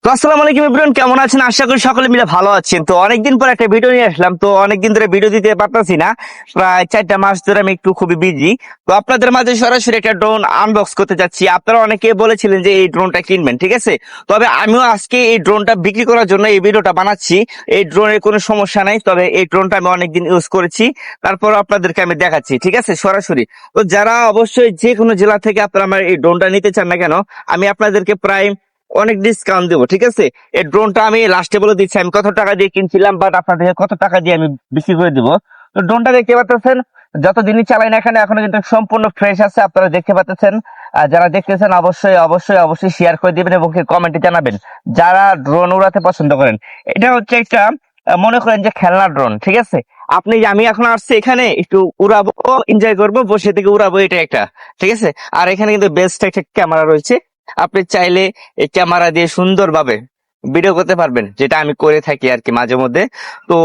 তো আসসালামু আলাইকুম এভরিওয়ান, কেমন আছেন? আশা করি সকলে মিলে ভালো আছেন। তো অনেকদিন পর একটা ভিডিও নিয়ে আসলাম। তো অনেকদিন ধরে ভিডিও দিতে পারতাছি না, প্রায় 4টা মাস ধরে আমি একটু খুবই বিজি। তো আপনাদের মাঝে সরাসরি একটা ড্রোন আনবক্স করতে যাচ্ছি। আপনারা অনেকে বলেছিলেন যে এই ড্রোনটা কিনবেন, ঠিক আছে? তবে আমিও আজকে এই ড্রোনটা বিক্রি করার জন্য এই ভিডিওটা বানাচ্ছি। এই ড্রোনের কোনো সমস্যা নাই, তবে এই ড্রোনটা আমি অনেকদিন ইউজ করেছি, তারপর আপনাদেরকে আমি দেখাচ্ছি, ঠিক আছে, সরাসরি। তো যারা অবশ্যই যে কোনো জেলা থেকে আপনারা আমার এই ড্রোনটা নিতে চান না কেন, আমি আপনাদেরকে প্রায় অনেক ডিসকাউন্ট দেবো, ঠিক আছে? এই ড্রোনটা আমি লাস্টে বলে দিচ্ছি আমি কত টাকা দিয়ে কিনছিলাম, বাট আপনাদেরকে কত টাকা দিয়ে আমি বিক্রি করে দিব। তো ড্রোনটা দেখতে পাচ্ছেন, যতদিনই চালাই না এখানে এখনো কিন্তু সম্পূর্ণ ফ্রেশ আছে, আপনারা দেখতে পাচ্ছেন। আর যারা দেখতেছেন অবশ্যই অবশ্যই অবশ্যই শেয়ার করে দিবেন এবং কমেন্টে জানাবেন যারা ড্রোন উড়াতে পছন্দ করেন। এটা হচ্ছে একটা মনে করেন যে খেলনা ড্রোন, ঠিক আছে? আমি এখন আসছি এখানে একটু উড়াবো, এনজয় করবো, বসে থেকে উড়াবো, এটা একটা, ঠিক আছে? আর এখানে কিন্তু বেস্ট একটা ক্যামেরা রয়েছে। আপনি চাইলে এই ক্যামেরা দিয়ে সুন্দরভাবে ভিডিও করতে পারবেন, যেটা আমি করে থাকি আর কি মাঝে মধ্যে। তো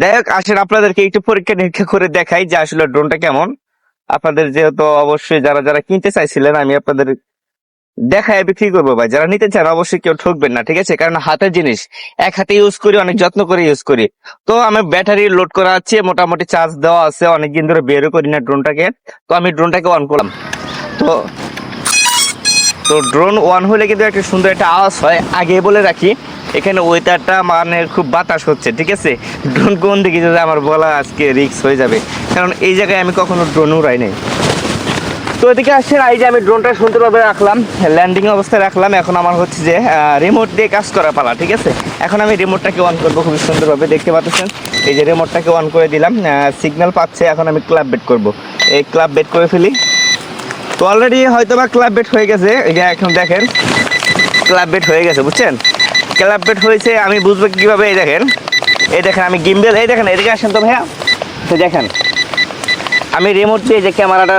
যাই হোক, আসেন আপনাদেরকে একটু পরীক্ষা নিরীক্ষা করে দেখাই যে আসলে ড্রোনটা কেমন। আপনাদের যেহেতু অবশ্যই যারা যারা কিনতে চাইছিলেন, আমি আপনাদের দেখায় বিক্রি করবো ভাই। যারা নিতে চান অবশ্যই কেউ ঠকবেন না, ঠিক আছে? কারণ হাতের জিনিস, এক হাতে ইউজ করি, অনেক যত্ন করে ইউজ করি। তো আমি ব্যাটারি লোড করা আছে, মোটামুটি চার্জ দেওয়া আছে, অনেকদিন ধরে বেরও করি না ড্রোনটাকে। তো আমি ড্রোনটাকে অন করলাম। তো তো ড্রোন ওয়ান হলে কিন্তু একটা সুন্দর একটা আওয়াজ হয়। আগে বলে রাখি, এখানে ওয়েদারটা মানে খুব বাতাস হচ্ছে, ঠিক আছে? ড্রোন কোন দিকে যদি আমার বলা আজকে রিস্ক হয়ে যাবে, কারণ এই জায়গায় আমি কখনো ড্রোন উড়াই নাই। তো এদিকে আসছেন, এই যে আমি ড্রোনটা সুন্দরভাবে রাখলাম, ল্যান্ডিং অবস্থায় রাখলাম। এখন আমার হচ্ছে যে রিমোট দিয়ে কাজ করা পালা, ঠিক আছে? এখন আমি রিমোটটাকে অন করবো খুবই সুন্দরভাবে, দেখতে পাচ্ছেন। এই যে রিমোটটাকে অন করে দিলাম, সিগন্যাল পাচ্ছে। এখন আমি ক্লাব বেট করব, এই ক্লাব বেট করে ফেলি। তো অলরেডি হয়তো বা ক্লাব বেট হয়ে গেছে, এই যে এখন দেখেন ক্লাব বেট হয়ে গেছে, বুঝছেন? ক্লাব বেট হয়েছে, আমি বুঝবো কিভাবে? এই দেখেন আমি গিম্বেল, এই দেখেন এদিকে আসেন তো ভাইয়া। তো দেখেন আমি রিমোট দিয়ে যে ক্যামেরাটা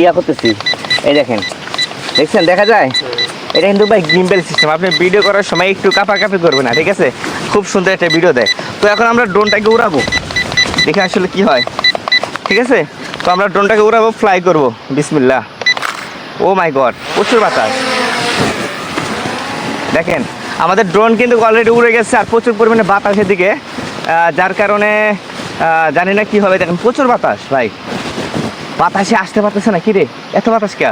ইয়া করতেছি, এই দেখেন, দেখছেন? দেখা যায় এটা কিন্তু ভাই গিম্বেল সিস্টেম। আপনি ভিডিও করার সময় একটু কাঁপাকাঁপি করবে না, ঠিক আছে? খুব সুন্দর একটা ভিডিও দেয়। তো এখন আমরা ড্রোনটাকে উড়াবো, দেখে আসলে কি হয়, ঠিক আছে? তো আমরা ড্রোনটাকে উড়াবো, ফ্লাই করবো, বিসমিল্লাহ। ও মাই গড, প্রচুর বাতাস। দেখেন আমাদের ড্রোন কিন্তু অলরেডি উড়ে গেছে, আর প্রচুর পরিমাণে বাতাসের দিকে, যার কারণে জানি না কি হবে। দেখেন প্রচুর বাতাস ভাই, বাতাসে আসতে পারতেছে না, কি রে এত বাতাস কে?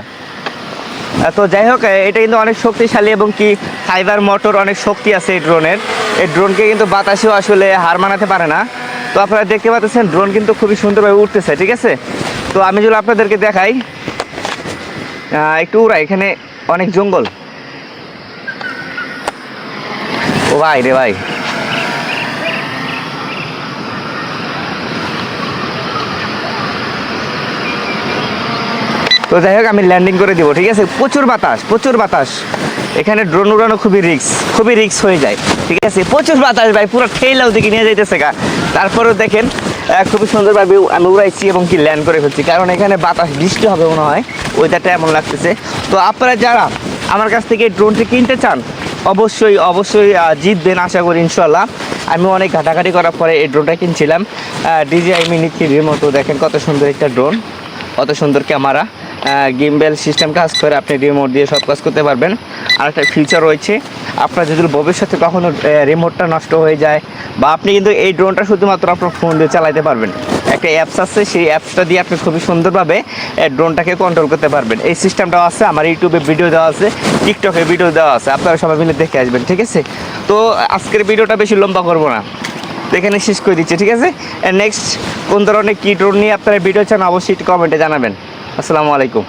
তো যাই হোক, এটা কিন্তু অনেক শক্তিশালী এবং কি ফাইবার মোটর, অনেক শক্তি আছে এই ড্রোনের। এই ড্রোনকে কিন্তু বাতাসেও আসলে হার মানাতে পারে না। তো আপনারা দেখতে পাচ্ছেন ড্রোন কিন্তু খুবই সুন্দরভাবে উঠতেছে, ঠিক আছে? তো আমি যদি আপনাদেরকে দেখাই, একটু উড়াই, এখানে অনেক জঙ্গল। ও ভাই রে ভাই, তো যাই হোক আমি ল্যান্ডিং করে দিব, ঠিক আছে? প্রচুর বাতাস, প্রচুর বাতাস। এখানে ড্রোন উড়ানো খুবই রিস্ক হয়ে যায়, ঠিক আছে? প্রচুর বাতাস ভাই, পুরো ঠেলাও দিকে নিয়ে যাইতেছে গা। তারপরেও দেখেন খুবই সুন্দরভাবে আমি উড়াইছি এবং কি ল্যান্ড করে ফেলছি, কারণ এখানে বাতাস বৃষ্টি হবে মনে হয়, ওয়েদারটা এমন লাগতেছে। তো আপনারা যারা আমার কাছ থেকে ড্রোনটি কিনতে চান অবশ্যই অবশ্যই জিতবেন আশা করি, ইনশাল্লাহ। আমি অনেক ঘাটাঘাটি করার পরে এই ড্রোনটা কিনছিলাম, DJI মিনি 3 মতো। দেখেন কত সুন্দর একটা ড্রোন, কত সুন্দর ক্যামেরা, গিম্বেল সিস্টেম কাজ করে, আপনি রিমোট দিয়ে সব কাজ করতে পারবেন। আর একটা ফিচার রয়েছে, আপনার যদি ভবিষ্যতে কখনো রিমোটটা নষ্ট হয়ে যায়, বা আপনি কিন্তু এই ড্রোনটা শুধুমাত্র আপনার ফোন দিয়ে চালাতে পারবেন। একটা অ্যাপস আছে, সেই অ্যাপসটা দিয়ে আপনি খুবই সুন্দরভাবে ড্রোনটাকে কন্ট্রোল করতে পারবেন। এই সিস্টেমটাও আছে, আমার ইউটিউবে ভিডিও দেওয়া আছে, টিকটকে ভিডিও দেওয়া আছে, আপনারা সবাই মিলে দেখে আসবেন, ঠিক আছে? তো আজকের ভিডিওটা বেশি লম্বা করবো না, তো এখানে শেষ করে দিচ্ছি, ঠিক আছে? নেক্সট কোন ধরনের কি ড্রোন নিয়ে আপনারা ভিডিও চান অবশ্যই একটু কমেন্টে জানাবেন। আসসালামু আলাইকুম।